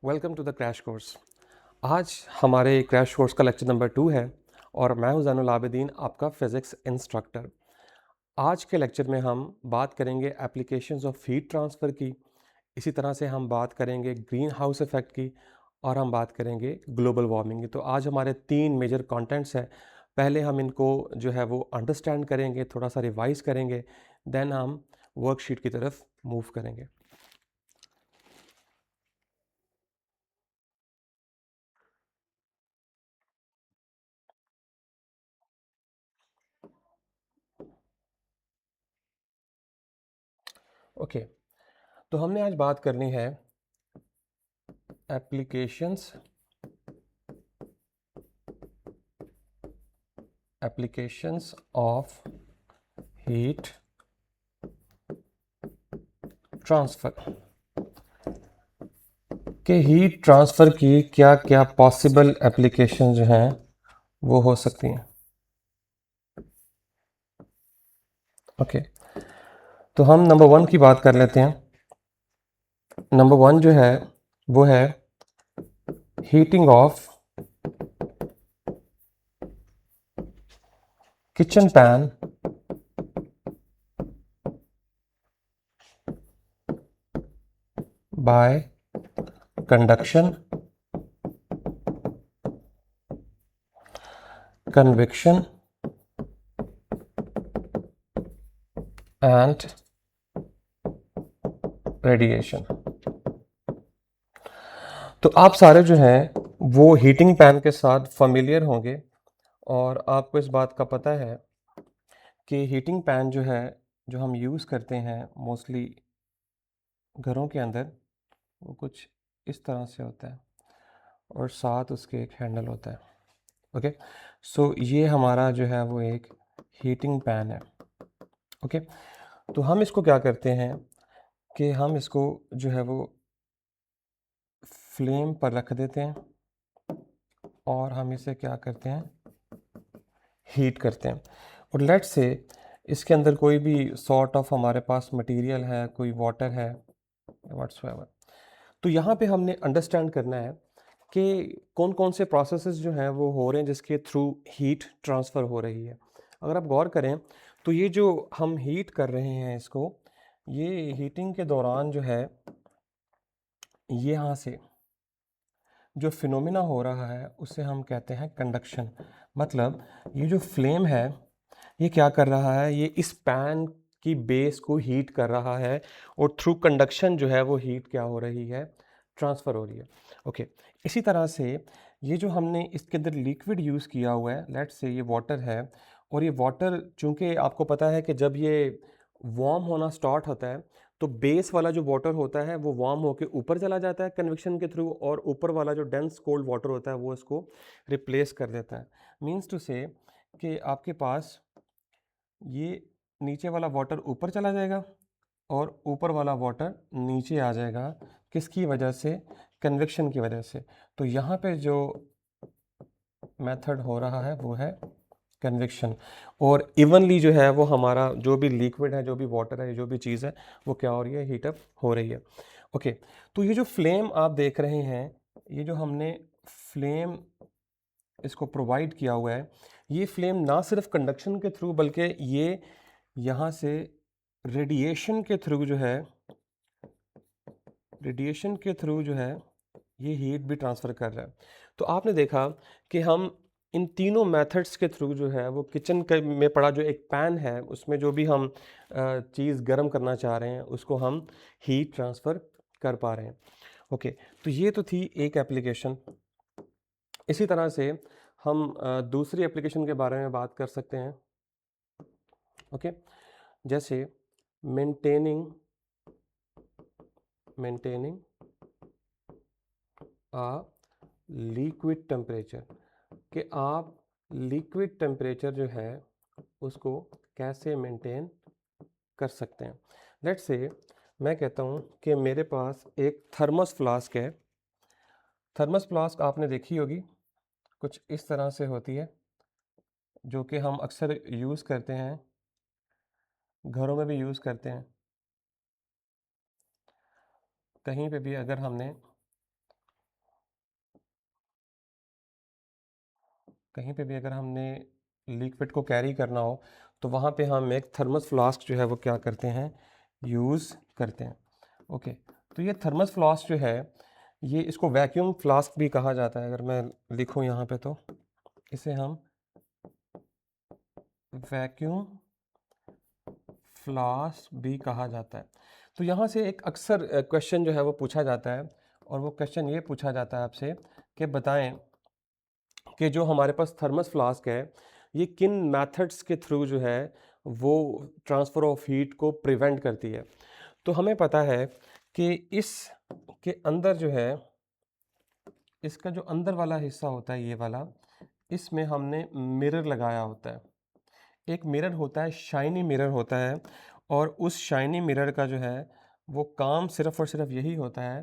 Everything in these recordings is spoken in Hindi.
Welcome to the crash course. आज हमारे क्रैश कोर्स का लेक्चर नंबर 2 है और मैं हूं ज़ैनुल आबिदीन, आपका फ़िज़िक्स इंस्ट्रक्टर। आज के लेक्चर में हम बात करेंगे एप्लीकेशंस ऑफ हीट ट्रांसफ़र की। इसी तरह से हम बात करेंगे ग्रीन हाउस इफ़ेक्ट की और हम बात करेंगे ग्लोबल वार्मिंग की। तो आज हमारे 3 मेजर कंटेंट्स हैं। पहले हम इनको जो है वो अंडरस्टैंड करेंगे, थोड़ा सा रिवाइज़ करेंगे, देन हम वर्कशीट की तरफ मूव करेंगे। ओके, तो हमने आज बात करनी है एप्लीकेशंस ऑफ हीट ट्रांसफ़र के हीट ट्रांसफ़र की क्या क्या पॉसिबल एप्लीकेशन जो हैं वो हो सकती हैं। ओके, तो हम नंबर 1 की बात कर लेते हैं। नंबर 1 जो है वो है heating of kitchen pan bye conduction, conviction and radiation. तो आप सारे जो हैं वो हीटिंग पैन के साथ familiar होंगे और आपको इस बात का पता है कि हीटिंग पैन जो है, जो हम यूज़ करते हैं मोस्टली घरों के अंदर, वो कुछ इस तरह से होता है और साथ उसके एक हैंडल होता है। ओके, सो ये हमारा जो है वो एक हीटिंग पैन है। ओके, तो हम इसको क्या करते हैं कि हम इसको जो है वो फ्लेम पर रख देते हैं और हम इसे क्या करते हैं, हीट करते हैं। और लेट्स से इसके अंदर कोई भी सॉर्ट ऑफ हमारे पास मटेरियल है, कोई वाटर है, व्हाट्सएवर। तो यहाँ पे हमने अंडरस्टैंड करना है कि कौन कौन से प्रोसेसेस जो हैं वो हो रहे हैं जिसके थ्रू हीट ट्रांसफ़र हो रही है। अगर आप गौर करें तो ये जो हम हीट कर रहे हैं इसको, ये हीटिंग के दौरान जो है, ये यहाँ से जो फिनोमिना हो रहा है उसे हम कहते हैं कंडक्शन। मतलब ये जो फ्लेम है ये क्या कर रहा है, ये इस पैन की बेस को हीट कर रहा है और थ्रू कंडक्शन जो है वो हीट क्या हो रही है, ट्रांसफ़र हो रही है। ओके, इसी तरह से ये जो हमने इसके अंदर लिक्विड यूज़ किया हुआ है, लेट्स से ये वाटर है और ये वाटर चूँकि आपको पता है कि जब ये वार्म होना स्टार्ट होता है तो बेस वाला जो वाटर होता है वो वार्म होकर ऊपर चला जाता है कन्वेक्शन के थ्रू, और ऊपर वाला जो डेंस कोल्ड वाटर होता है वो इसको रिप्लेस कर देता है। मीन्स टू से कि आपके पास ये नीचे वाला वाटर ऊपर चला जाएगा और ऊपर वाला वाटर नीचे आ जाएगा। किसकी वजह से? कन्वेक्शन की वजह से। तो यहाँ पे जो मेथड हो रहा है वो है कन्वेक्शन, और इवनली जो है वो हमारा जो भी लिक्विड है, जो भी वाटर है, जो भी चीज़ है, वो क्या हो रही है, हीटअप हो रही है। ओके, तो ये जो फ्लेम आप देख रहे हैं, ये जो हमने फ्लेम इसको प्रोवाइड किया हुआ है, ये फ्लेम ना सिर्फ कंडक्शन के थ्रू बल्कि ये यहाँ से रेडिएशन के थ्रू जो है, रेडिएशन के थ्रू जो है ये हीट भी ट्रांसफ़र कर रहा है। तो आपने देखा कि हम इन तीनों मेथड्स के थ्रू जो है वो किचन के में पड़ा जो एक पैन है उसमें जो भी हम चीज़ गर्म करना चाह रहे हैं उसको हम हीट ट्रांसफ़र कर पा रहे हैं। ओके, तो ये तो थी एक एप्लीकेशन। इसी तरह से हम दूसरी एप्लीकेशन के बारे में बात कर सकते हैं। ओके, जैसे maintaining maintaining a liquid temperature, कि आप लिक्विड टेम्परेचर जो है उसको कैसे मेंटेन कर सकते हैं। लेट्स से मैं कहता हूँ कि मेरे पास एक थर्मस फ्लास्क है। थर्मस फ्लास्क आपने देखी होगी, कुछ इस तरह से होती है, जो कि हम अक्सर यूज़ करते हैं, घरों में भी यूज़ करते हैं। कहीं पे भी अगर हमने कहीं पे भी अगर हमने लिक्विड को कैरी करना हो तो वहाँ पे हम एक थर्मस फ्लास्क जो है वो क्या करते हैं, यूज़ करते हैं। ओके, तो ये थर्मस फ्लास्क जो है ये इसको वैक्यूम फ्लास्क भी कहा जाता है। अगर मैं लिखूँ यहाँ पे तो इसे हम वैक्यूम फ्लास्क भी कहा जाता है। तो यहाँ से एक अक्सर क्वेश्चन जो है वो पूछा जाता है, और वो क्वेश्चन ये पूछा जाता है आपसे कि बताएं कि जो हमारे पास थर्मस फ्लास्क है ये किन मेथड्स के थ्रू जो है वो ट्रांसफ़र ऑफ हीट को प्रिवेंट करती है। तो हमें पता है कि इस के अंदर जो है, इसका जो अंदर वाला हिस्सा होता है ये वाला, इसमें हमने मिरर लगाया होता है। एक मिरर होता है, शाइनी मिरर होता है, और उस शाइनी मिरर का जो है वो काम सिर्फ़ और सिर्फ यही होता है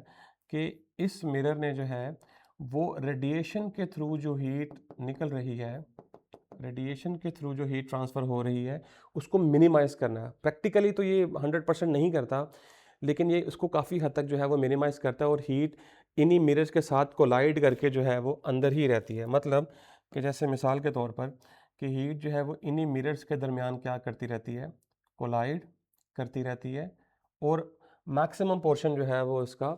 कि इस मिरर ने जो है वो रेडिएशन के थ्रू जो हीट निकल रही है, रेडिएशन के थ्रू जो हीट ट्रांसफ़र हो रही है उसको मिनिमाइज़ करना है। प्रैक्टिकली तो ये 100% नहीं करता, लेकिन ये उसको काफ़ी हद तक जो है वो मिनिमाइज़ करता है, और हीट इन्हीं मिरर्स के साथ कोलाइड करके जो है वो अंदर ही रहती है। मतलब कि जैसे मिसाल के तौर पर कि हीट जो है वो इन्हीं मिरर्स के दरमियान क्या करती रहती है, कोलाइड करती रहती है, और मैक्सिमम पोर्शन जो है वो इसका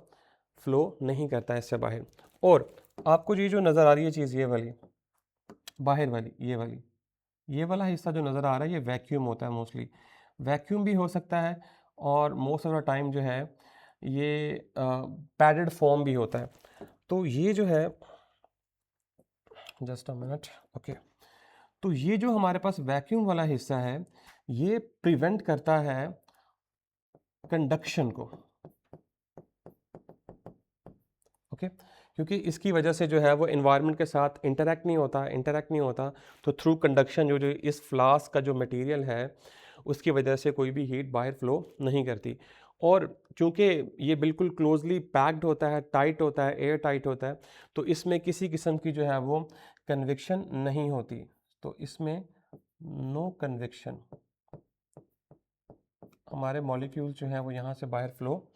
फ्लो नहीं करता है इससे बाहर। और आपको ये जो नज़र आ रही है चीज़, ये वाली बाहर वाली, ये वाला हिस्सा जो नज़र आ रहा है ये वैक्यूम होता है। मोस्टली वैक्यूम भी हो सकता है, और मोस्ट ऑफ द टाइम जो है ये पैडेड फॉर्म भी होता है। तो ये जो है, जस्ट अ मिनट, ओके, तो ये जो हमारे पास वैक्यूम वाला हिस्सा है ये प्रिवेंट करता है कंडक्शन को। ओके, क्योंकि इसकी वजह से जो है वो इन्वायरमेंट के साथ इंटरेक्ट नहीं होता, तो थ्रू कंडक्शन जो जो इस फ्लास्क का जो मटेरियल है उसकी वजह से कोई भी हीट बाहर फ्लो नहीं करती। और चूंकि ये बिल्कुल क्लोजली पैक्ड होता है, टाइट होता है, एयर टाइट होता है, तो इसमें किसी किस्म की जो है वो कन्विक्शन नहीं होती। तो इसमें नो कन्विक्शन, हमारे मॉलिक्यूल्स जो हैं वो यहाँ से बाहर फ्लो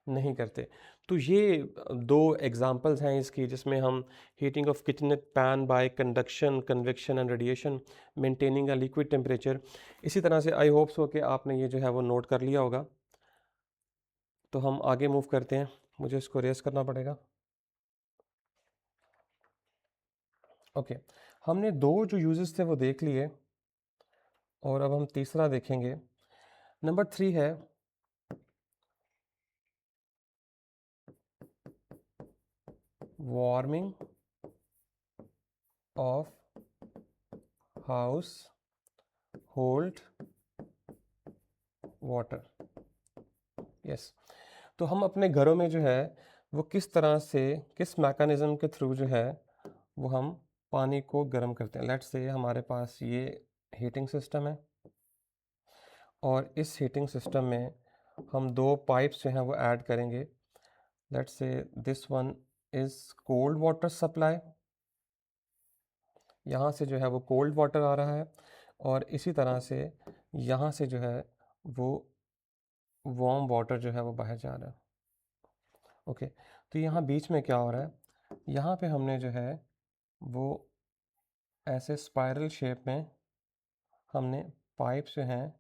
नहीं करते। तो ये दो एग्जांपल्स हैं इसकी, जिसमें हम heating of kitchen pan bye conduction, convection and radiation, maintaining a liquid temperature. इसी तरह से आई होप सो कि आपने ये जो है वो नोट कर लिया होगा। तो हम आगे मूव करते हैं, मुझे इसको रेस करना पड़ेगा। ओके, हमने दो जो यूजेस थे वो देख लिए, और अब हम तीसरा देखेंगे। नंबर 3 है warming of house hold water. Yes, तो हम अपने घरों में जो है वो किस तरह से, किस मैकेनिज़्म के थ्रू जो है वो हम पानी को गर्म करते हैं। लेट्स से हमारे पास ये हीटिंग सिस्टम है, और इस हीटिंग सिस्टम में हम दो पाइप्स जो हैं वो ऐड करेंगे। Let's say this one is cold water supply, यहाँ से जो है वो कोल्ड वाटर आ रहा है, और इसी तरह से यहाँ से जो है वो वार्म वाटर जो है वो बाहर जा रहा है। ओके, तो यहाँ बीच में क्या हो रहा है, यहाँ पे हमने जो है वो ऐसे स्पाइरल शेप में हमने पाइप जो हैं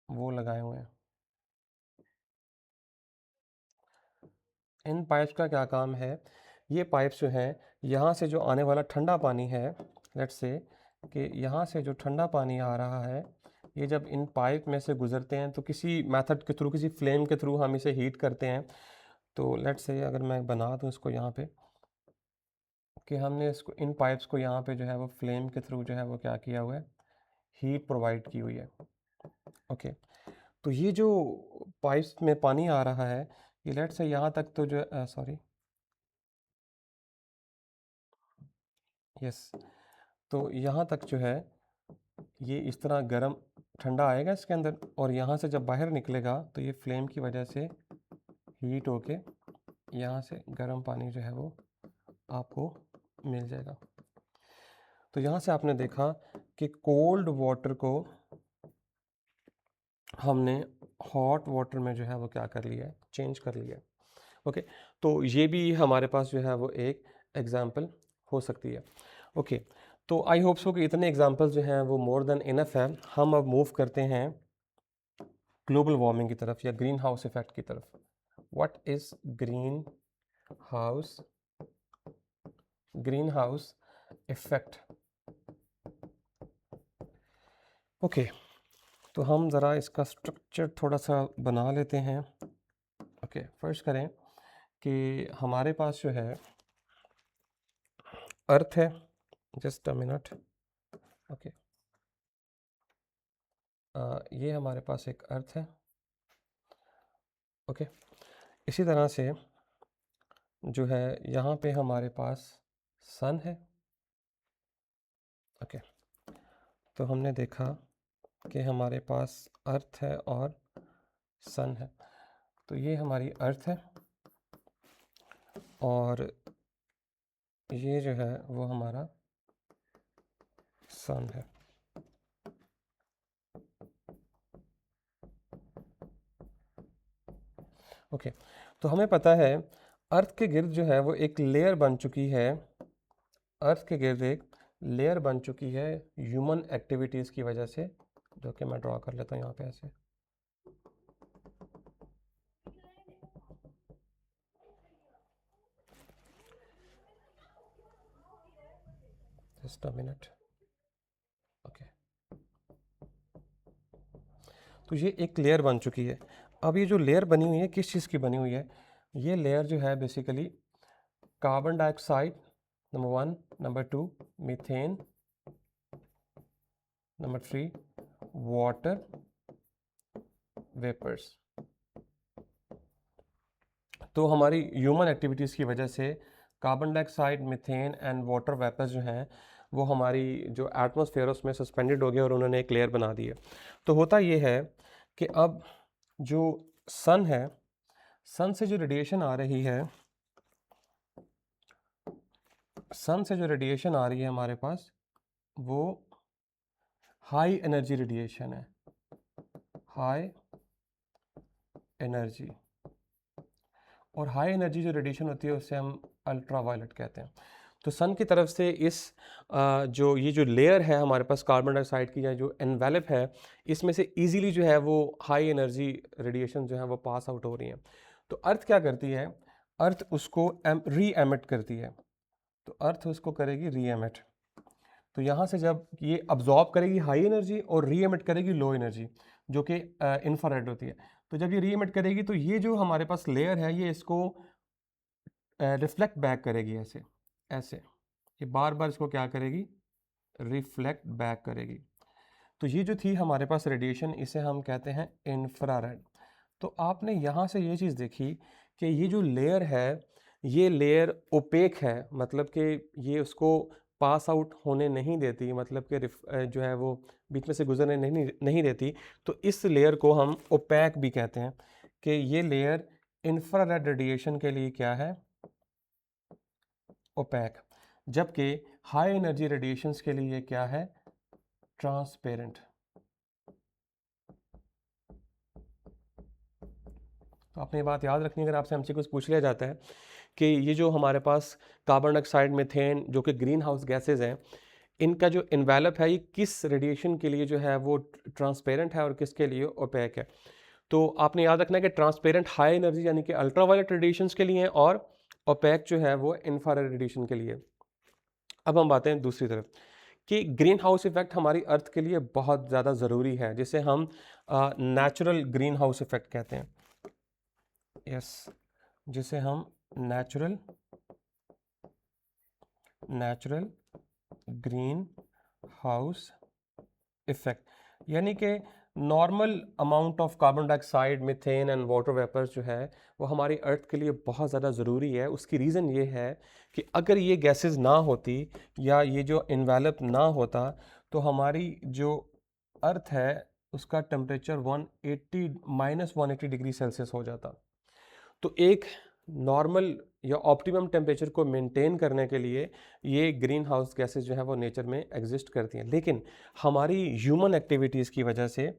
वो लगाए हुए हैं। इन पाइप्स का क्या काम है, ये पाइप्स जो हैं यहाँ से जो आने वाला ठंडा पानी है, लेट्स से कि यहाँ से जो ठंडा पानी आ रहा है, ये जब इन पाइप में से गुजरते हैं तो किसी मेथड के थ्रू, किसी फ्लेम के थ्रू हम इसे हीट करते हैं। तो लेट्स से अगर मैं बना दूँ इसको यहाँ पे, कि हमने इसको, इन पाइप्स को यहाँ पे जो है वो फ्लेम के थ्रू जो है वो क्या किया हुआ है, हीट प्रोवाइड की हुई है। ओके, तो ये जो पाइप्स में पानी आ रहा है ये लेट्स से यहाँ तक तो जो सॉरी, यस, तो यहाँ तक जो है ये इस तरह गर्म ठंडा आएगा इसके अंदर, और यहाँ से जब बाहर निकलेगा तो ये फ्लेम की वजह से हीट होके यहाँ से गर्म पानी जो है वो आपको मिल जाएगा। तो यहाँ से आपने देखा कि कोल्ड वाटर को हमने हॉट वाटर में जो है वो क्या कर लिया है, चेंज कर लिया है। ओके, तो ये भी हमारे पास जो है वो एक एग्जाम्पल हो सकती है। ओके, तो आई होप सो कि इतने एग्जांपल्स जो हैं वो मोर देन इनफ है। हम अब मूव करते हैं ग्लोबल वार्मिंग की तरफ या ग्रीन हाउस इफेक्ट की तरफ। What is green house effect? Okay, तो हम ज़रा इसका स्ट्रक्चर थोड़ा सा बना लेते हैं। ओके, फर्स्ट करें कि हमारे पास जो है अर्थ है, जस्ट अ मिनट। ओके, ये हमारे पास एक अर्थ है। ओके, इसी तरह से जो है यहाँ पे हमारे पास सन है। ओके, तो हमने देखा कि हमारे पास अर्थ है और सन है। तो ये हमारी अर्थ है और ये जो है वो हमारा सन है। ओके, तो हमें पता है अर्थ के गिर्द जो है वो एक लेयर बन चुकी है। अर्थ के गिर्द एक लेयर बन चुकी है ह्यूमन एक्टिविटीज़ की वजह से, जो कि मैं ड्रॉ कर लेता हूँ यहाँ पे ऐसे। Just a minute. ओके, तो ये एक लेयर बन चुकी है। अब ये जो लेयर बनी हुई है किस चीज़ की बनी हुई है? ये लेयर जो है basically carbon dioxide number 1, number 2 methane, number 3 water vapours. तो हमारी ह्यूमन एक्टिविटीज़ की वजह से carbon dioxide, methane and water vapours जो हैं वो हमारी जो एटमॉस्फेयर उसमें सस्पेंडेड हो गया और उन्होंने एक लेयर बना दी है। तो होता ये है कि अब जो सन है, सन से जो रेडिएशन आ रही है, सन से जो रेडिएशन आ रही है हमारे पास, वो हाई एनर्जी रेडिएशन है। हाई एनर्जी, और हाई एनर्जी जो रेडिएशन होती है उससे हम अल्ट्रा वायलेट कहते हैं। तो सन की तरफ से इस जो ये जो लेयर है हमारे पास कार्बन डाइऑक्साइड की या जो एनवेलप है, इसमें से इजीली जो है वो हाई एनर्जी रेडिएशन जो है वो पास आउट हो रही हैं। तो अर्थ क्या करती है? अर्थ उसको री एमिट करती है। तो अर्थ उसको करेगी री एमिट। तो यहाँ से जब ये अब्जॉर्ब करेगी हाई एनर्जी और री एमिट करेगी लो एनर्जी, जो कि इंफ्रारेड होती है। तो जब ये री एमिट करेगी तो ये जो हमारे पास लेयर है ये इसको रिफ्लेक्ट बैक करेगी ऐसे ऐसे। ये बार बार इसको क्या करेगी? रिफ्लेक्ट बैक करेगी। तो ये जो थी हमारे पास रेडिएशन, इसे हम कहते हैं इंफ्रारेड। तो आपने यहाँ से ये चीज़ देखी कि ये जो लेयर है ये लेयर ओपेक है, मतलब कि ये उसको पास आउट होने नहीं देती, मतलब कि जो है वो बीच में से गुजरने नहीं देती। तो इस लेयर को हम ओपैक भी कहते हैं कि ये लेयर इंफ्रारेड रेडिएशन के लिए क्या है? ओपैक। जबकि हाई एनर्जी रेडिएशंस के लिए ये क्या है? ट्रांसपेरेंट। तो आपने ये बात याद रखनी है, अगर आपसे हमसे कुछ पूछ लिया जाता है कि ये जो हमारे पास कार्बन डाइऑक्साइड, मीथेन जो कि ग्रीन हाउस गैसेज हैं, इनका जो इन्वेलप है ये किस रेडिएशन के लिए जो है वो ट्रांसपेरेंट है और किसके लिए ओपैक है। तो आपने याद रखना है कि ट्रांसपेरेंट हाई एनर्जी यानी कि अल्ट्रावायलेट रेडिएशंस के लिए है और ओपैक जो है वो इंफ्रारेड रेडिएशन के लिए। अब हम बातें हैं दूसरी तरफ कि ग्रीन हाउस इफेक्ट हमारी अर्थ के लिए बहुत ज़्यादा ज़रूरी है, जिसे हम नेचुरल ग्रीन हाउस इफेक्ट कहते हैं। यस, जिसे हम नेचुरल ग्रीन हाउस इफेक्ट, यानी कि normal amount of carbon dioxide, methane and water vapours जो है वो हमारी अर्थ के लिए बहुत ज़्यादा ज़रूरी है। उसकी रीज़न ये है कि अगर ये गैसेस ना होती या ये जो इन्वेलप ना होता तो हमारी जो अर्थ है उसका टेम्परेचर 180 -180 डिग्री सेल्सियस हो जाता। तो एक नॉर्मल या ऑप्टिमम टेम्परेचर को मेंटेन करने के लिए ये ग्रीन हाउस गैसेस जो है वो नेचर में एग्जिस्ट करती हैं। लेकिन हमारी ह्यूमन एक्टिविटीज़ की वजह से,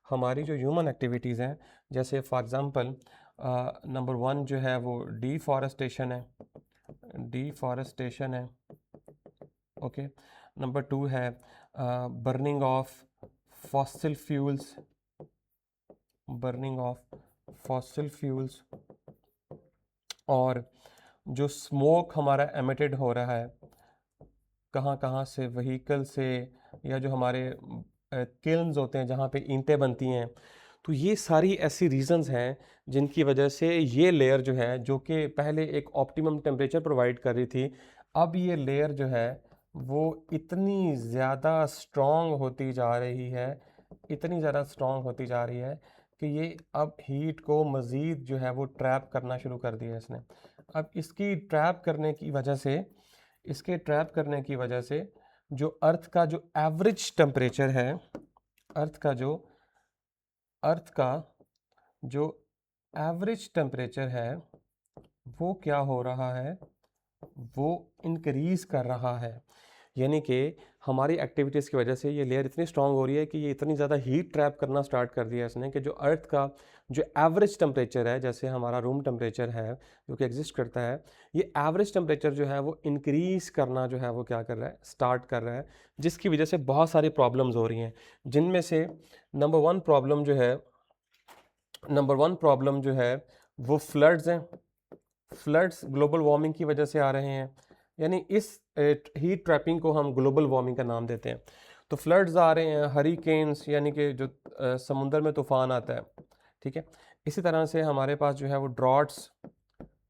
हमारी जो ह्यूमन एक्टिविटीज़ हैं, जैसे फॉर एग्ज़ाम्पल नंबर 1 जो है वो डिफॉरेस्टेशन है। ओके, नंबर 2 है burning of fossil fuels, burning of fossil fuels, और जो स्मोक हमारा एमिटेड हो रहा है कहाँ कहाँ से, व्हीकल से, या जो हमारे किल्न्स होते हैं जहाँ पे ईंटें बनती हैं, तो ये सारी ऐसी रीजंस हैं जिनकी वजह से ये लेयर जो है, जो कि पहले एक ऑप्टिमम टेम्परेचर प्रोवाइड कर रही थी, अब ये लेयर जो है वो इतनी ज़्यादा स्ट्रॉन्ग होती जा रही है, इतनी ज़्यादा स्ट्रॉन्ग होती जा रही है कि ये अब हीट को मज़ीद जो है वो ट्रैप करना शुरू कर दिया इसने। अब इसकी ट्रैप करने की वजह से, इसके ट्रैप करने की वजह से जो अर्थ का जो एवरेज टेम्परेचर है, अर्थ का जो एवरेज टेम्परेचर है वो क्या हो रहा है, वो इंक्रीज कर रहा है। यानी कि हमारी एक्टिविटीज़ की वजह से ये लेयर इतनी स्ट्रांग हो रही है कि ये इतनी ज़्यादा हीट ट्रैप करना स्टार्ट कर दिया इसने कि जो अर्थ का जो एवरेज टेम्परेचर है, जैसे हमारा रूम टेम्परेचर है जो कि एग्जिस्ट करता है, ये एवरेज टेम्परेचर जो है वो इंक्रीज़ करना जो है वो क्या कर रहा है, स्टार्ट कर रहा है, जिसकी वजह से बहुत सारी प्रॉब्लम्स हो रही हैं, जिनमें से नंबर वन प्रॉब्लम जो है वो फ्लड्स हैं। फ्लड्स ग्लोबल वार्मिंग की वजह से आ रहे हैं, यानी इस हीट ट्रैपिंग को हम ग्लोबल वार्मिंग का नाम देते हैं। तो फ्लड्स आ रहे हैं, हरिकेन्स यानी कि जो समुंदर में तूफान आता है, ठीक है। इसी तरह से हमारे पास जो है वो ड्रॉट्स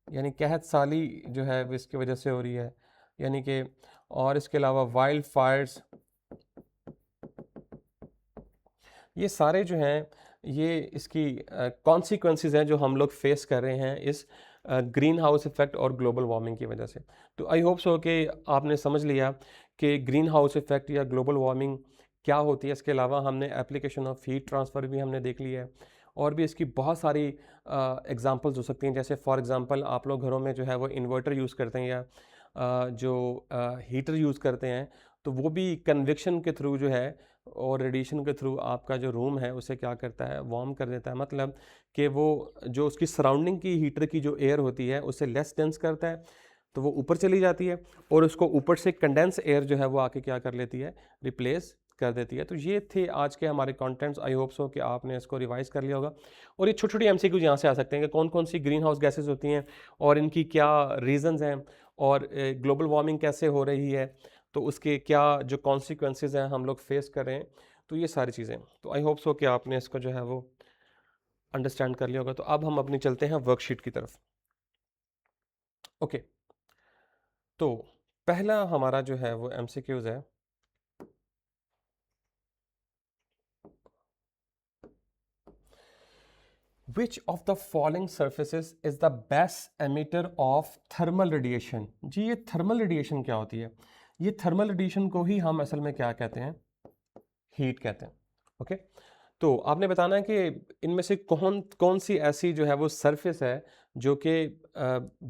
यानी कहत साली जो है वो इसकी वजह से हो रही है, यानी कि, और इसके अलावा वाइल्ड फायर्स, ये सारे जो हैं ये इसकी कॉन्सिक्वेंसेस हैं जो हम लोग फेस कर रहे हैं इस ग्रीन हाउस इफ़ेक्ट और ग्लोबल वार्मिंग की वजह से। तो आई होप सो कि आपने समझ लिया कि ग्रीन हाउस इफ़ेक्ट या ग्लोबल वार्मिंग क्या होती है। इसके अलावा हमने एप्लीकेशन ऑफ हीट ट्रांसफ़र भी हमने देख लिया है, और भी इसकी बहुत सारी एग्जांपल्स हो सकती हैं। जैसे फॉर एग्जांपल आप लोग घरों में जो है वो इन्वर्टर यूज़ करते हैं या जो हीटर यूज़ करते हैं, तो वो भी कन्वेक्शन के थ्रू जो है और रेडिएशन के थ्रू आपका जो रूम है उसे क्या करता है, वार्म कर देता है। मतलब कि वो जो उसकी सराउंडिंग की हीटर की जो एयर होती है उसे लेस डेंस करता है, तो वो ऊपर चली जाती है, और उसको ऊपर से कंडेंस एयर जो है वो आके क्या कर लेती है, रिप्लेस कर देती है। तो ये थे आज के हमारे कंटेंट्स। आई होप सो कि आपने इसको रिवाइज कर लिया होगा। और ये छोटी छोटी एमसीक्यूज यहाँ से आ सकते हैं कि कौन कौन सी ग्रीन हाउस गैसेज होती हैं और इनकी क्या रीजंस हैं, और ग्लोबल वार्मिंग कैसे हो रही है, तो उसके क्या जो कॉन्सिक्वेंसेज हैं हम लोग फेस कर रहे हैं। तो ये सारी चीज़ें, तो आई होप सो कि आपने इसको जो है वो अंडरस्टैंड कर लिया होगा। तो अब हम अपनी चलते हैं वर्कशीट की तरफ। ओके, तो पहला हमारा जो है वो एमसीक्यूज है, Which of the following surfaces is the best emitter of thermal radiation? जी, ये थर्मल रेडिएशन क्या होती है? ये थर्मल रेडिएशन को ही हम असल में क्या कहते हैं, हीट कहते हैं। ओके, तो आपने बताना है कि इनमें से कौन कौन सी ऐसी जो है वो सरफेस है जो कि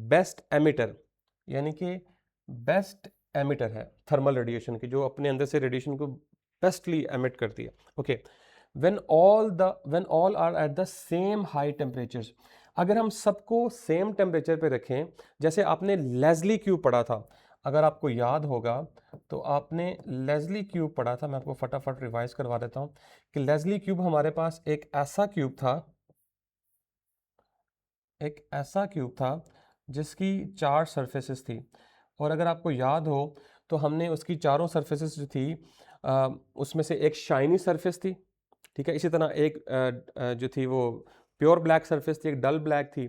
बेस्ट एमिटर, यानी कि बेस्ट एमिटर है थर्मल रेडिएशन की, जो अपने अंदर से रेडिएशन को बेस्टली एमिट करती है। Okay, when all are at the same high temperatures, अगर हम सबको सेम टेम्परेचर पे रखें, जैसे आपने लेज़ली क्यूब पढ़ा था, अगर आपको याद होगा तो आपने लेज़ली क्यूब पढ़ा था, मैं आपको फटाफट रिवाइज करवा देता हूँ कि लेज़ली क्यूब हमारे पास एक ऐसा क्यूब था जिसकी 4 सरफेसेस थी, और अगर आपको याद हो तो हमने उसकी चारों सरफेसेस जो थी उसमें से एक शाइनी सरफेस थी, ठीक है। इसी तरह एक जो थी वो प्योर ब्लैक सरफेस थी, एक डल ब्लैक थी,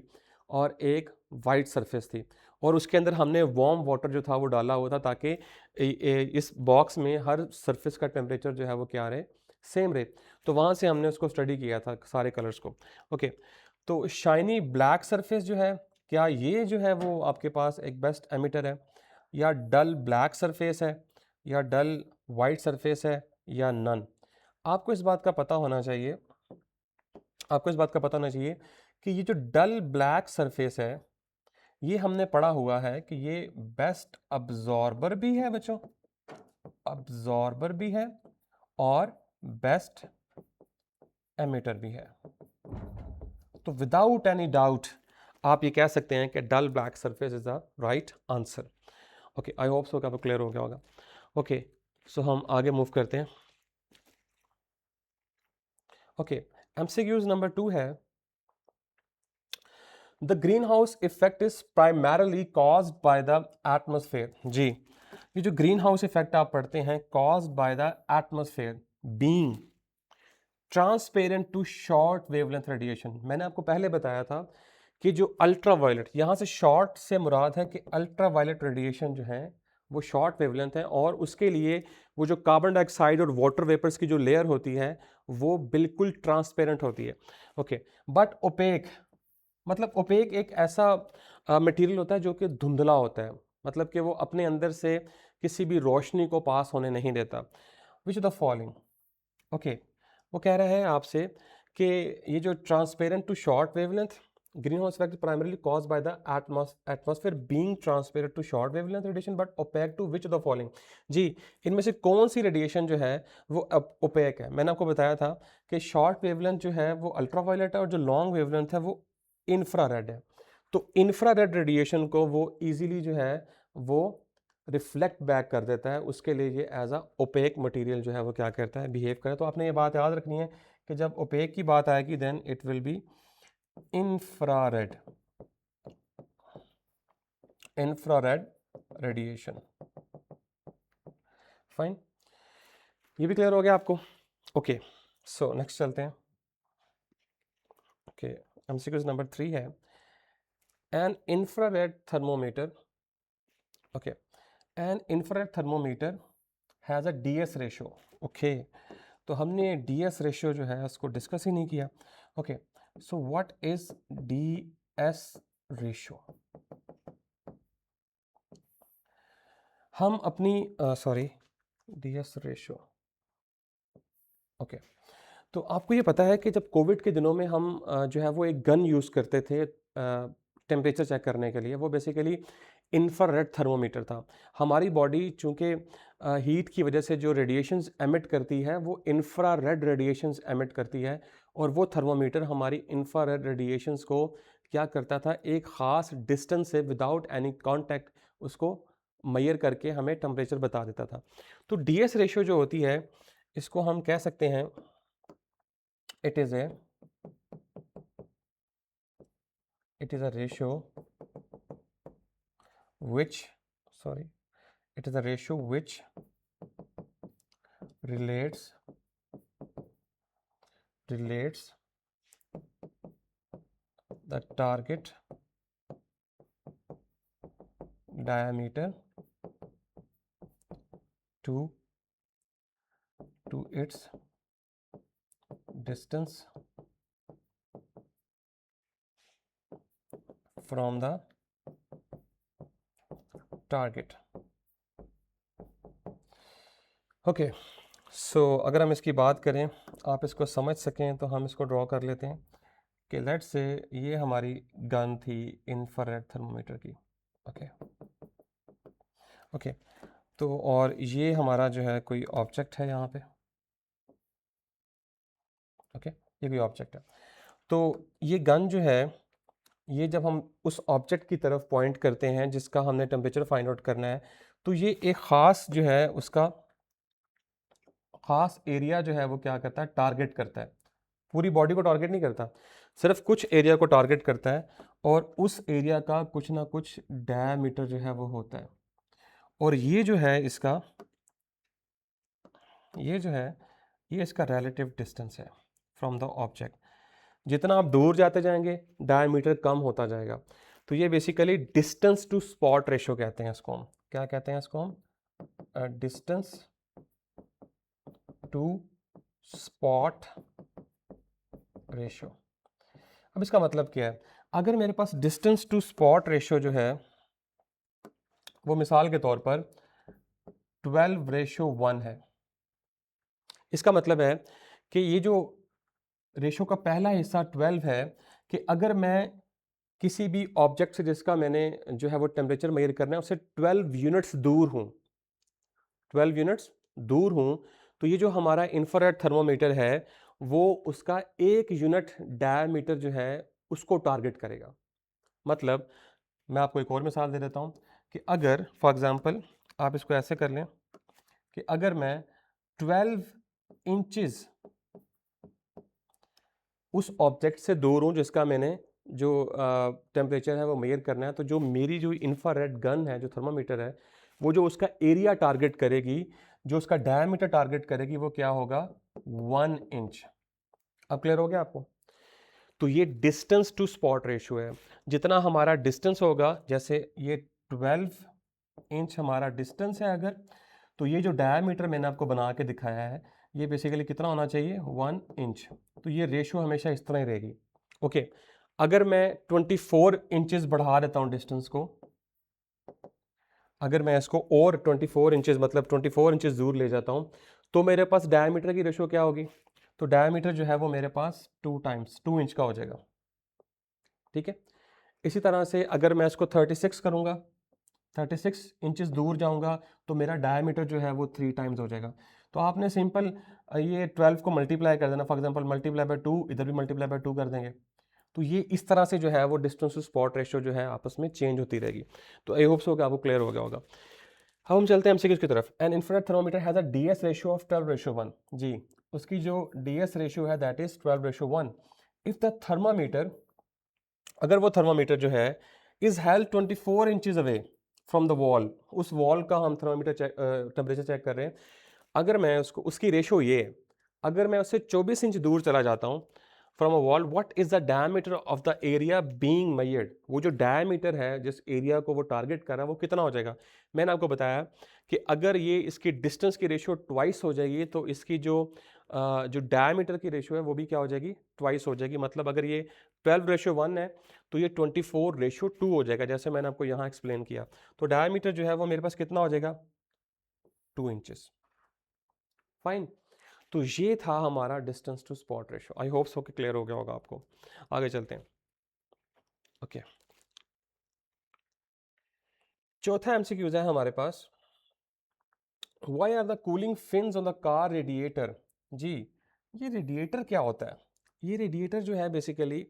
और एक वाइट सरफेस थी, और उसके अंदर हमने वार्म वाटर जो था वो डाला हुआ था ताकि इस बॉक्स में हर सरफेस का टेम्परेचर जो है वो क्या रहे, सेम रहे। तो वहाँ से हमने उसको स्टडी किया था सारे कलर्स को। ओके, तो शाइनी ब्लैक सरफेस जो है, क्या ये जो है वो आपके पास एक बेस्ट एमिटर है, या डल ब्लैक सरफेस है, या डल वाइट सरफेस है, या नन? आपको इस बात का पता होना चाहिए, कि ये जो डल ब्लैक सरफेस है, ये हमने पढ़ा हुआ है कि ये बेस्ट अब्जॉर्बर भी है बच्चों, अब्जॉर्बर भी है और बेस्ट एमिटर भी है। तो विदाउट एनी डाउट आप ये कह सकते हैं कि dull black surface is the right answer. Okay, I hope so कि आपको क्लियर हो गया होगा। ओके, सो हम आगे मूव करते हैं। ओके, एमसीक्यूज नंबर 2 है, the green house effect is primarily caused by the atmosphere. जी, ये जो ग्रीन हाउस इफेक्ट आप पढ़ते हैं, caused by the atmosphere being transparent to short wavelength radiation. मैंने आपको पहले बताया था कि जो अल्ट्रा वायलेट, यहाँ से शॉर्ट से मुराद है कि अल्ट्रा वायलेट रेडिएशन जो है वो शॉर्ट वेवलेंथ है, और उसके लिए वो जो कार्बन डाइऑक्साइड और वाटर वेपर्स की जो लेयर होती है वो बिल्कुल ट्रांसपेरेंट होती है। ओके, बट ओपेक, मतलब ओपेक एक ऐसा मटेरियल होता है जो कि धुंधला होता है, मतलब कि वो अपने अंदर से किसी भी रोशनी को पास होने नहीं देता। विच द फॉलोइंग, ओके, वो कह रहा है आपसे कि ये जो transparent to short wavelength green house effect primarily cause by the atmosphere being transparent to short wavelength radiation but opaque to which the following. जी, इनमें से कौन सी रेडिएशन जो है वो ओपेक है? मैंने आपको बताया था कि शॉर्ट वेवलेंथ जो है वो अल्ट्रावायलेट है और जो लॉन्ग वेवलेंथ है वो इंफ्रारेड है। तो इंफ्रारेड रेडिएशन को वो इजीली जो है वो रिफ्लेक्ट बैक कर देता है, उसके लिए ये एज अ ओपेक मटेरियल जो है वो क्या करता है, बिहेव करे। तो आपने ये बात याद रखनी है कि जब ओपेक की बात आएगी then it will be infrared, infrared radiation. Fine, ये भी क्लियर हो गया आपको? ओके, सो नेक्स्ट चलते हैं। ओके, एमसीक्यूज नंबर 3 है, an infrared thermometer, okay, an infrared thermometer has a DS ratio. Okay, तो हमने डीएस रेशियो जो है उसको डिस्कस ही नहीं किया। Okay, so what is DS ratio? हम अपनी सॉरी, डीएस रेशियो, ओके, तो आपको ये पता है कि जब कोविड के दिनों में हम जो है वो एक गन यूज़ करते थे टेम्परेचर चेक करने के लिए, वो बेसिकली इंफ्रारेड थर्मोमीटर था। हमारी बॉडी चूँकि हीट की वजह से जो रेडिएशंस एमिट करती है वो इंफ्रारेड रेडिएशंस एमिट करती है, और वो थर्मोमीटर हमारी इंफ्रारेड रेडिएशंस को क्या करता था, एक ख़ास डिस्टेंस से विदाउट एनी कांटेक्ट उसको मेजर करके हमें टेम्परेचर बता देता था। तो डीएस रेशियो जो होती है इसको हम कह सकते हैं it is a ratio which, sorry, it is a ratio which relates the target diameter to its distance from the target। Okay, so अगर हम इसकी बात करें, आप इसको समझ सकें तो हम इसको ड्रॉ कर लेते हैं कि लेट्स से ये हमारी गन थी इंफ्रारेड थर्मोमीटर की। ओके, ओके, तो और ये हमारा जो है कोई ऑब्जेक्ट है यहाँ पे। ओके, ये भी ऑब्जेक्ट है। तो ये गन जो है, ये जब हम उस ऑब्जेक्ट की तरफ पॉइंट करते हैं जिसका हमने टेम्परेचर फाइंड आउट करना है, तो ये एक ख़ास जो है उसका ख़ास एरिया जो है वो क्या करता है, टारगेट करता है। पूरी बॉडी को टारगेट नहीं करता, सिर्फ कुछ एरिया को टारगेट करता है, और उस एरिया का कुछ ना कुछ डायमीटर जो है वो होता है। और ये जो है इसका, ये जो है ये इसका रिलेटिव डिस्टेंस है फ्रॉम द ऑब्जेक्ट। जितना आप दूर जाते जाएंगे डायमीटर कम होता जाएगा। तो ये basically distance to spot ratio कहते हैं इसको हम। क्या कहते हैं इसको हम? Distance to spot ratio. अब इसका मतलब क्या है? अगर मेरे पास डिस्टेंस टू स्पॉट रेशो जो है वो मिसाल के तौर पर 12:1 है, इसका मतलब है कि ये जो रेशो का पहला हिस्सा 12 है, कि अगर मैं किसी भी ऑब्जेक्ट से जिसका मैंने जो है वो टेम्परेचर मेजर करना है उससे 12 यूनिट्स दूर हूँ, 12 यूनिट्स दूर हूँ, तो ये जो हमारा इंफ्रारेड थर्मोमीटर है वो उसका 1 यूनिट डायमीटर जो है उसको टारगेट करेगा। मतलब मैं आपको एक और मिसाल दे देता हूँ कि अगर फॉर एग्जांपल आप इसको ऐसे कर लें कि अगर मैं 12 इंचेस उस ऑब्जेक्ट से दूर हूँ जिसका मैंने जो टेम्परेचर है वो मेजर करना है, तो जो मेरी जो इंफ्रारेड गन है, जो थर्मामीटर है, वो जो उसका एरिया टारगेट करेगी, जो उसका डायमीटर टारगेट करेगी, वो क्या होगा? 1 इंच। अब क्लियर हो गया आपको? तो ये डिस्टेंस टू स्पॉट रेशियो है। जितना हमारा डिस्टेंस होगा, जैसे ये 12 इंच हमारा डिस्टेंस है अगर, तो ये जो डायमीटर मैंने आपको बना के दिखाया है, ये बेसिकली कितना होना चाहिए? 1 इंच। तो ये रेशियो हमेशा इस तरह ही रहेगी। ओके, अगर मैं 24 इंचेस बढ़ा देता हूँ डिस्टेंस को, अगर मैं इसको और 24 इंचेस मतलब 24 इंचेस दूर ले जाता हूँ, तो मेरे पास डायमीटर की रेशियो क्या होगी? तो डायमीटर जो है वो मेरे पास 2 इंच का हो जाएगा। ठीक है, इसी तरह से अगर मैं इसको 36 करूँगा, 36 इंचेस दूर जाऊंगा, तो मेरा डायमीटर जो है वो 3 टाइम्स हो जाएगा। तो आपने सिंपल ये 12 को मल्टीप्लाई कर देना, फॉर एग्जांपल मल्टीप्लाई बाय 2, इधर भी मल्टीप्लाई बाय 2 कर देंगे। तो ये इस तरह से जो है वो डिस्टेंस टू स्पॉट रेशियो जो है आपस में चेंज होती रहेगी। तो आई होप सो कि आपको क्लियर हो गया होगा। अब हम चलते हैं एमसीक्यूज की तरफ। An infrared thermometer has a DS ratio of 12:1। जी, उसकी जो डीएस रेशियो है that is 12:1। If the thermometer, अगर वो थर्मामीटर जो है is held 24 inches away from the wall, उस वॉल का हम थर्मामीटर टेम्परेचर चेक कर रहे हैं, अगर मैं उसको, उसकी रेशो ये, अगर मैं उससे 24 इंच दूर चला जाता हूँ from a wall, what is the diameter of the area being measured, वो जो डायमीटर है जिस एरिया को वो टारगेट कर रहा है वो कितना हो जाएगा? मैंने आपको बताया कि अगर ये इसकी डिस्टेंस की रेशियो ट्वाइस हो जाएगी, तो इसकी जो डायमीटर की रेशियो है वो भी क्या हो जाएगी? ट्वाइस हो जाएगी। मतलब अगर ये 12:1 है, तो ये 24:2 हो जाएगा, जैसे मैंने आपको यहाँ एक्सप्लेन किया। तो डायमीटर जो है वो मेरे पास कितना हो जाएगा? 2 इंचेस। फाइन। तो ये था हमारा distance to spot ratio. I hope so कि क्लियर हो गया होगा आपको। आगे चलते हैं। ओके, चौथा एमसीक्यूज है हमारे पास, why are the cooling fins on the car radiator. जी, ये रेडिएटर क्या होता है? ये रेडिएटर जो है बेसिकली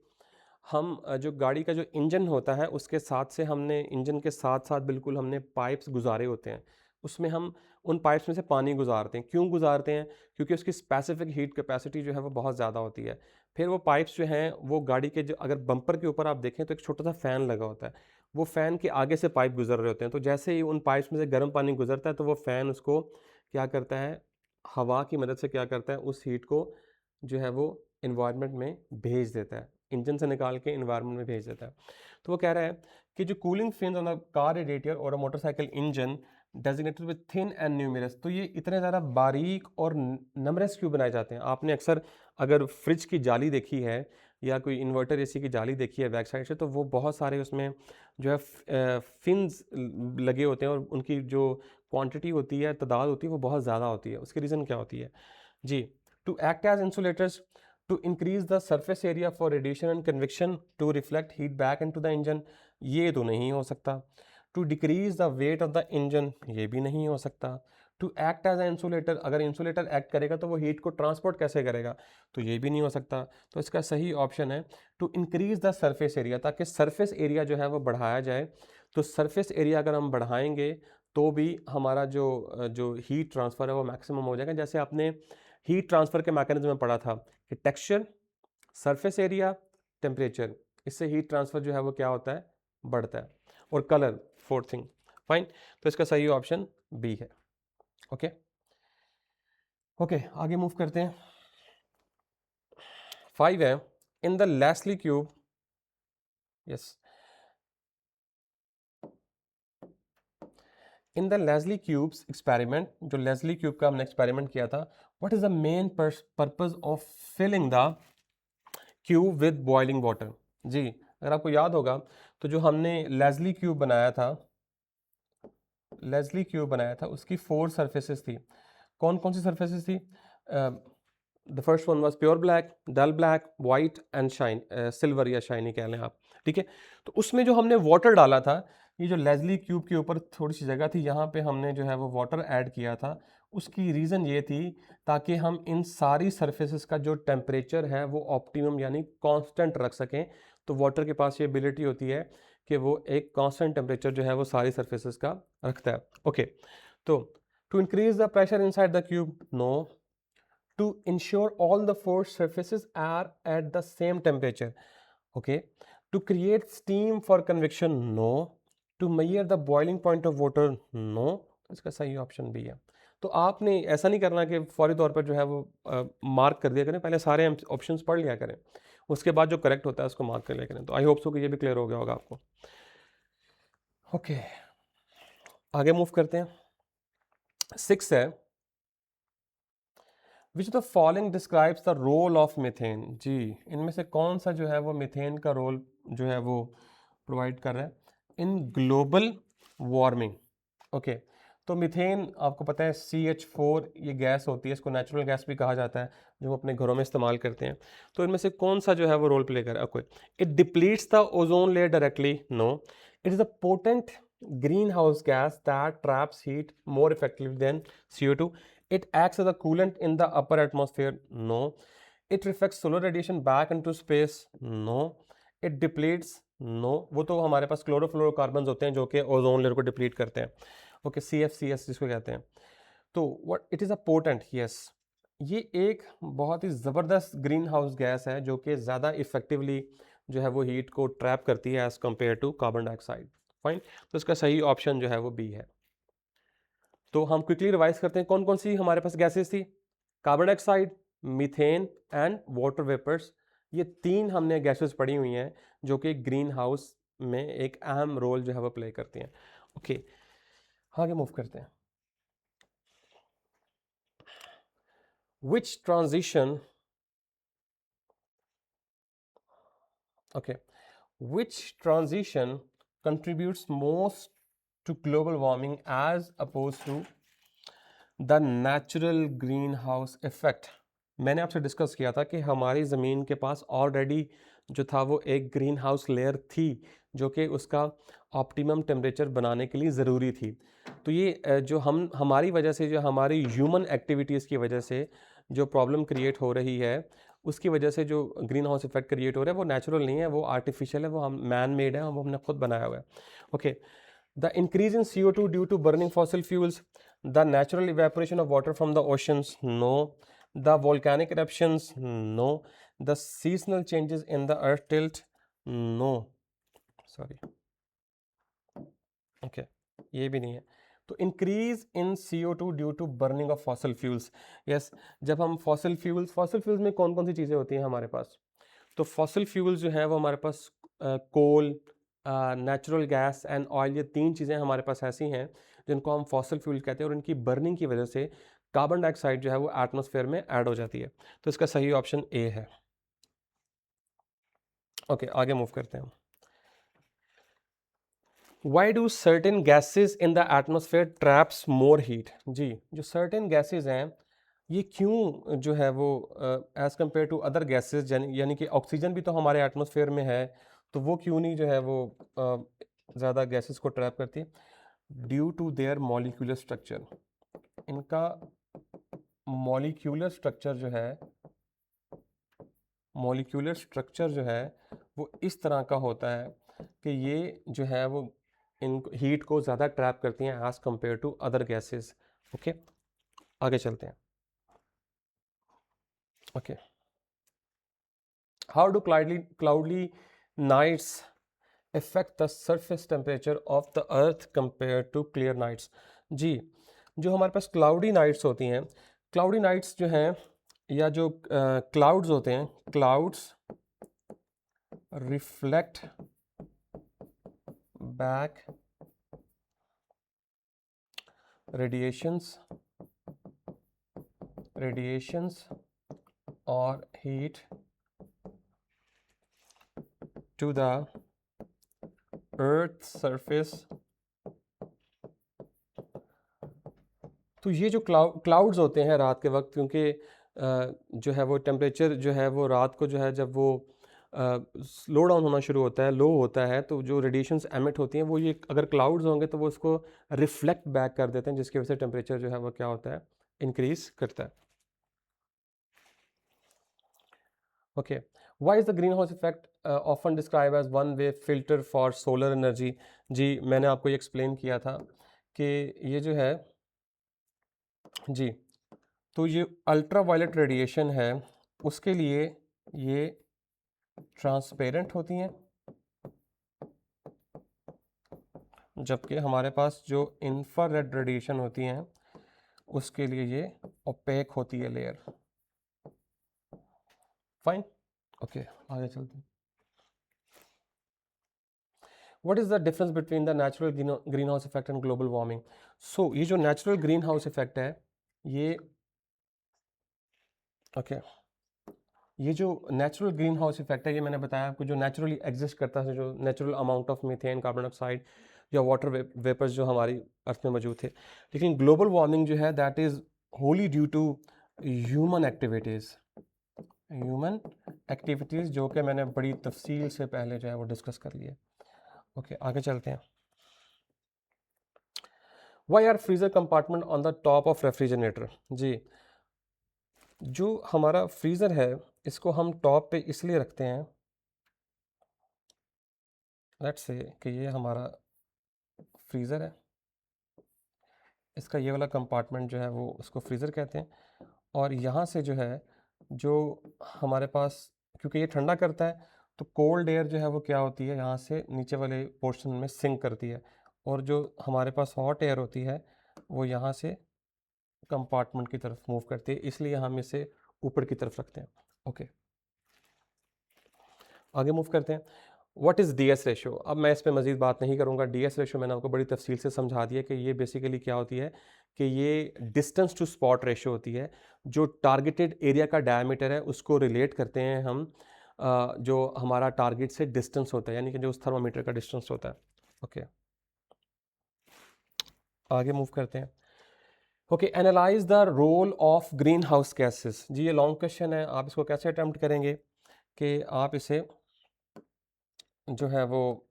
हम जो गाड़ी का जो इंजन होता है उसके साथ से हमने, इंजन के साथ साथ बिल्कुल हमने पाइप्स गुजारे होते हैं, उसमें हम उन पाइप्स में से पानी गुजारते हैं। क्यों गुजारते हैं? क्योंकि उसकी स्पेसिफिक हीट कैपेसिटी जो है वो बहुत ज़्यादा होती है। फिर वो पाइप्स जो हैं वो गाड़ी के जो, अगर बम्पर के ऊपर आप देखें तो एक छोटा सा फ़ैन लगा होता है, वो फ़ैन के आगे से पाइप गुजर रहे होते हैं। तो जैसे ही उन पाइप्स में से गर्म पानी गुजरता है तो वो फ़ैन उसको क्या करता है, हवा की मदद से क्या करता है, उस हीट को जो है वो इन्वायरमेंट में भेज देता है, इंजन से निकाल के इन्वायरमेंट में भेज देता है। तो वो कह रहा है कि जो cooling fins on the car radiator और a motorcycle engine designated with thin and numerous, तो ये इतने ज़्यादा बारीक और नमरस क्यों बनाए जाते हैं? आपने अक्सर अगर फ्रिज की जाली देखी है या कोई इन्वर्टर एसी की जाली देखी है बैक साइड से, तो वो बहुत सारे उसमें जो है फिन्स लगे होते हैं और उनकी जो क्वांटिटी होती है, तादाद होती है, वो बहुत ज़्यादा होती है। उसकी रीज़न क्या होती है? जी, to act as insulators, to increase the surface area for radiation and convection, to reflect heat back into the engine, ये तो नहीं हो सकता। to decrease the weight of the engine, ये भी नहीं हो सकता। to act as an insulator, अगर इंसुलेटर एक्ट करेगा तो वो हीट को ट्रांसपोर्ट कैसे करेगा? तो ये भी नहीं हो सकता। तो इसका सही ऑप्शन है to increase the surface area, ताकि सरफेस एरिया जो है वो बढ़ाया जाए। तो सरफेस एरिया अगर हम बढ़ाएंगे तो भी हमारा जो हीट ट्रांसफ़र है वो मैक्सिमम हो जाएगा। जैसे आपने हीट ट्रांसफ़र के मैकेनिज्म में पढ़ा था कि टेक्सचर, सरफेस एरिया, टेम्परेचर, इससे हीट ट्रांसफ़र जो है वो क्या होता है? बढ़ता है। और कलर, फोर्थ थिंग। फाइन, तो इसका सही ऑप्शन बी है। ओके ओके, आगे मूव करते हैं। 5 है, in the Leslie cube, yes, in the Leslie cubes experiment, जो लेस्ली क्यूब का हमने एक्सपेरिमेंट किया था, what is the main purpose of filling the cube with boiling water. जी, अगर आपको याद होगा तो जो हमने लेस्ली क्यूब बनाया था, लेस्ली क्यूब बनाया था, उसकी 4 सरफेसेस थी। कौन कौन सी सरफेसेस थी? The first one was pure black, dull black, white and shine, silver या शाइनी कह लें आप। ठीक है, तो उसमें जो हमने वाटर डाला था, ये जो लेस्ली क्यूब के ऊपर थोड़ी सी जगह थी, यहाँ पे हमने जो है वो वाटर ऐड किया था। उसकी रीज़न ये थी ताकि हम इन सारी सरफेसेस का जो टेम्परेचर है वो ऑप्टिमम यानी कांस्टेंट रख सकें। तो वाटर के पास ये एबिलिटी होती है कि वो एक कांस्टेंट टेम्परेचर जो है वो सारी सरफेसेस का रखता है। ओके, तो To increase the pressure inside the cube, no. To ensure all the four surfaces are at the same temperature, okay. To create steam for convection, no. To measure the boiling point of water, no. इसका सही ऑप्शन भी है। तो आपने ऐसा नहीं करना कि फौरी तौर पर जो है वो मार्क कर दिया करें, पहले सारे ऑप्शंस पढ़ लिया करें, उसके बाद जो करेक्ट होता है उसको मार्क कर लिया करें। तो आई होप सो कि ये भी क्लियर हो गया होगा आपको। ओके, आगे मूव करते हैं। 6 है, which the following describes the role of methane. जी, इनमें से कौन सा जो है वो मीथेन का रोल जो है वो प्रोवाइड कर रहा है इन ग्लोबल वार्मिंग। ओके, तो मीथेन आपको पता है CH4 ये गैस होती है, इसको नेचुरल गैस भी कहा जाता है, जो हम अपने घरों में इस्तेमाल करते हैं। तो इनमें से कौन सा जो है वो रोल प्ले कर रहा है? Okay, it depletes the ozone layer directly, no. It is a potent green house gas that traps heat more effectively than CO2. It acts as a coolant in the upper atmosphere, no. It reflects solar radiation back into space, no. It depletes, no. वो तो हमारे पास क्लोरोफ्लोरोकार्बन्स होते हैं जो कि ओजोन लेयर को डिप्लीट करते हैं। ओके, CFCS जिसको कहते हैं। तो what it is a potent, yes, ये एक बहुत ही ज़बरदस्त ग्रीन हाउस गैस है जो कि ज़्यादा इफेक्टिवली जो है वो हीट को ट्रैप करती है as compare to carbon dioxide. Fine, तो इसका सही ऑप्शन जो है वो बी है। तो हम क्विकली रिवाइज करते हैं कौन कौन सी हमारे पास गैसेस थी। Carbon dioxide, methane and water vapours, ये तीन हमने गैसेस पढ़ी हुई हैं जो कि ग्रीन हाउस में एक अहम रोल जो है वो प्ले करती हैं। ओके, आगे मूव करते हैं। विच transition, okay, which transition contributes most to global warming as opposed to the natural greenhouse effect? मैंने आपसे डिस्कस किया था कि हमारी ज़मीन के पास ऑलरेडी जो था वो एक ग्रीन हाउस लेयर थी जो कि उसका ऑप्टिमम टेम्परेचर बनाने के लिए ज़रूरी थी। तो ये जो हमारी वजह से, जो हमारी ह्यूमन एक्टिविटीज़ की वजह से जो प्रॉब्लम क्रिएट हो रही है, उसकी वजह से जो ग्रीन हाउस इफेक्ट क्रिएट हो रहा है वो नेचुरल नहीं है, वो आर्टिफिशियल है, वो हम मैन मेड है, वो हमने खुद बनाया हुआ है। Okay, the increase in CO2 due to burning fossil fuels, the natural evaporation of water from the oceans, no. The volcanic eruptions, no. The seasonal changes in the earth tilt, no, sorry, okay, ये भी नहीं है। तो increase in CO2 due to burning of fossil fuels, yes, जब हम फॉसिल फ्यूल्स में कौन कौन सी चीज़ें होती हैं हमारे पास? तो फॉसिल फ्यूल्स जो है वो हमारे पास कोल, नेचुरल गैस एंड ऑयल, ये तीन चीज़ें हमारे पास ऐसी हैं जिनको हम फॉसिल फ्यूल कहते हैं, और इनकी बर्निंग की वजह से कार्बन डाइऑक्साइड जो है वो एटमॉस्फेयर में ऐड हो जाती है। तो इसका सही ऑप्शन ए है। ओके, आगे मूव करते हैं। Why do certain gases in the atmosphere traps more heat? जी, जो सर्टेन गैसेज हैं ये क्यों जो है वो as compare to other gases, यानी कि ऑक्सीजन भी तो हमारे एटमोसफेयर में है, तो वो क्यों नहीं जो है वो ज़्यादा गैसेस को ट्रैप करती है? Due to their molecular structure, इनका मॉलिक्यूलर स्ट्रक्चर जो है वो इस तरह का होता है कि ये जो है वो इन हीट को ज़्यादा ट्रैप करती हैं as compare to other gases. Okay, आगे चलते हैं। Okay, how do cloudy nights affect the surface temperature of the earth compared to clear nights? जी, जो हमारे पास क्लाउडी नाइट्स होती हैं, क्लाउडी नाइट्स जो हैं या जो क्लाउड्स होते हैं, क्लाउड्स रिफ्लेक्ट बैक रेडिएशंस और heat to the earth surface. तो ये जो क्लाउड्स होते हैं रात के वक्त, क्योंकि जो है वो टेम्परेचर जो है वो रात को जो है जब वो स्लो डाउन होना शुरू होता है, लो होता है, तो जो रेडिएशंस एमिट होती हैं वो ये अगर क्लाउड्स होंगे तो वो उसको रिफ्लेक्ट बैक कर देते हैं, जिसकी वजह से टेम्परेचर जो है वो क्या होता है, इंक्रीज करता है। Okay, why is the green house effect often describe as one way filter for solar energy? जी, मैंने आपको ये एक्सप्लेन किया था कि ये जो है जी, तो ये अल्ट्रा वायलेट रेडिएशन है, उसके लिए ये ट्रांसपेरेंट होती हैं, जबकि हमारे पास जो इंफ्रारेड रेडिएशन होती हैं उसके लिए ये ओपेक होती है लेयर। फाइन, ओके, आगे चलते हैं। What is the difference between the natural green house effect and global warming? So ये जो नेचुरल ग्रीन हाउस इफेक्ट है, ये ओके ये जो नेचुरल ग्रीन हाउस इफेक्ट है, ये मैंने बताया आपको, जो नेचुरली एग्जिस्ट करता है, जो natural amount of methane, carbon dioxide या वाटर वेपर्स जो हमारी अर्थ में मौजूद थे। लेकिन ग्लोबल वार्मिंग जो है that is wholly due to human activities जो कि मैंने बड़ी तफसील से पहले जो है वो डिस्कस कर लिया। ओके, आगे चलते हैं। Why are freezer compartment on the top of refrigerator? जी, जो हमारा फ्रीज़र है इसको हम टॉप पे इसलिए रखते हैं, लेट्स से कि ये हमारा फ्रीज़र है, इसका ये वाला कंपार्टमेंट जो है वो उसको फ्रीज़र कहते हैं। और यहाँ से जो है, जो हमारे पास, क्योंकि ये ठंडा करता है तो कोल्ड एयर जो है वो क्या होती है, यहाँ से नीचे वाले पोर्शन में सिंक करती है, और जो हमारे पास हॉट एयर होती है वो यहाँ से कंपार्टमेंट की तरफ मूव करती है, इसलिए हम इसे ऊपर की तरफ रखते हैं। ओके, आगे मूव करते हैं। What is D S ratio? अब मैं इस पर मज़ीद बात नहीं करूँगा। डी एस रेशो मैंने आपको बड़ी तफसील से समझा दिया कि ये बेसिकली क्या होती है, कि ये डिस्टेंस टू स्पॉट रेशो होती है। जो टारगेटेड एरिया का डायमीटर है उसको रिलेट करते हैं हम जो हमारा टारगेट से डिस्टेंस होता है, यानी कि जो उस थर्मामीटर का डिस्टेंस होता है। ओके, आगे मूव करते हैं। Okay, analyse the role of green house gases. जी, ये लॉन्ग क्वेश्चन है, आप इसको कैसे अटेम्प्ट करेंगे कि आप इसे जो है वो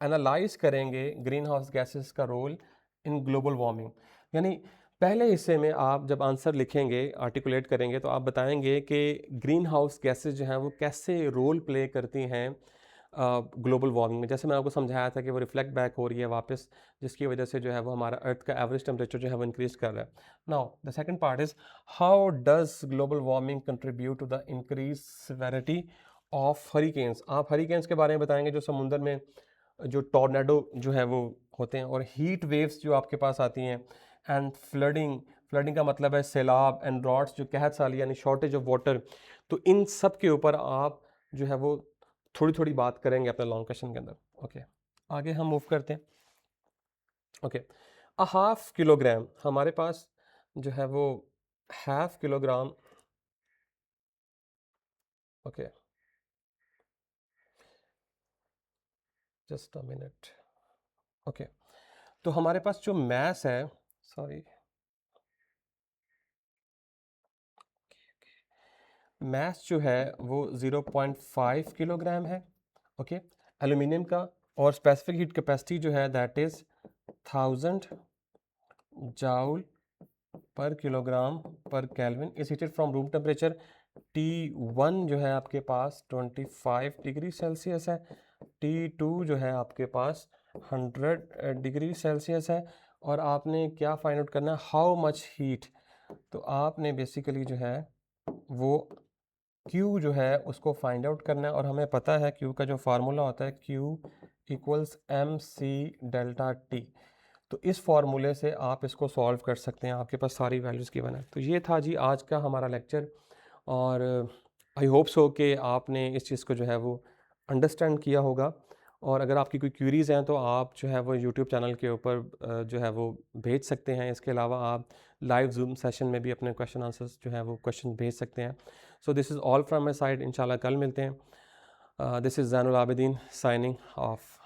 एनालाइज करेंगे ग्रीन हाउस गैसेस का रोल इन ग्लोबल वार्मिंग। यानी पहले हिस्से में आप जब आंसर लिखेंगे, आर्टिकुलेट करेंगे, तो आप बताएंगे कि ग्रीन हाउस गैसेस जो हैं वो कैसे रोल प्ले करती हैं ग्लोबल वार्मिंग में। जैसे मैंने आपको समझाया था कि वो रिफ्लेक्ट बैक हो रही है वापस, जिसकी वजह से जो है वो हमारा अर्थ का एवरेज टेम्परेचर जो है वो इंक्रीज कर रहा है। Now the second part is how does global warming contribute to the increase severity of hurricanes. आप हरिकेन्स के बारे में बताएंगे, जो समुंदर में जो टॉर्नेडो जो है वो होते हैं, और हीट वेव्स जो आपके पास आती हैं, एंड फ्लडिंग का मतलब है सैलाब, एंड ड्रॉट्स जो कहत साली यानी शॉर्टेज ऑफ वाटर। तो इन सब के ऊपर आप जो है वो थोड़ी थोड़ी बात करेंगे अपने लॉन्ग क्वेश्चन के अंदर। ओके, आगे हम मूव करते हैं। ओके, अ हाफ किलोग्राम, हमारे पास जो है वो half kilogram. Okay, just a minute. Okay, तो हमारे पास जो मैस है, सॉरी, मैस जो है वो 0.5 किलोग्राम है। ओके, एल्यूमिनियम का, और स्पेसिफिक हीट कैपेसिटी जो है दैट इज़ 1000 जाउल पर किलोग्राम पर kelvin is heated from room temperature. T1 जो है आपके पास 25 डिग्री सेल्सियस है, T2 जो है आपके पास 100 डिग्री सेल्सियस है। और आपने क्या फाइंड आउट करना है, हाउ मच हीट। तो आपने बेसिकली जो है वो Q जो है उसको फाइंड आउट करना है, और हमें पता है Q का जो फार्मूला होता है Q equals MC delta T। तो इस फार्मूले से आप इसको सॉल्व कर सकते हैं, आपके पास सारी वैल्यूज़ गिवन है। तो ये था जी आज का हमारा लेक्चर, और आई होप सो कि आपने इस चीज़ को जो है वो अंडरस्टैंड किया होगा। और अगर आपकी कोई क्वेरीज़ हैं तो आप जो है वो यूट्यूब चैनल के ऊपर जो है वो भेज सकते हैं। इसके अलावा आप लाइव जूम सेशन में भी अपने क्वेश्चन आंसर्स जो है वो क्वेश्चन भेज सकते हैं। So this is all from my side, इंशाल्लाह कल मिलते हैं। This is Zainul Abidin signing off.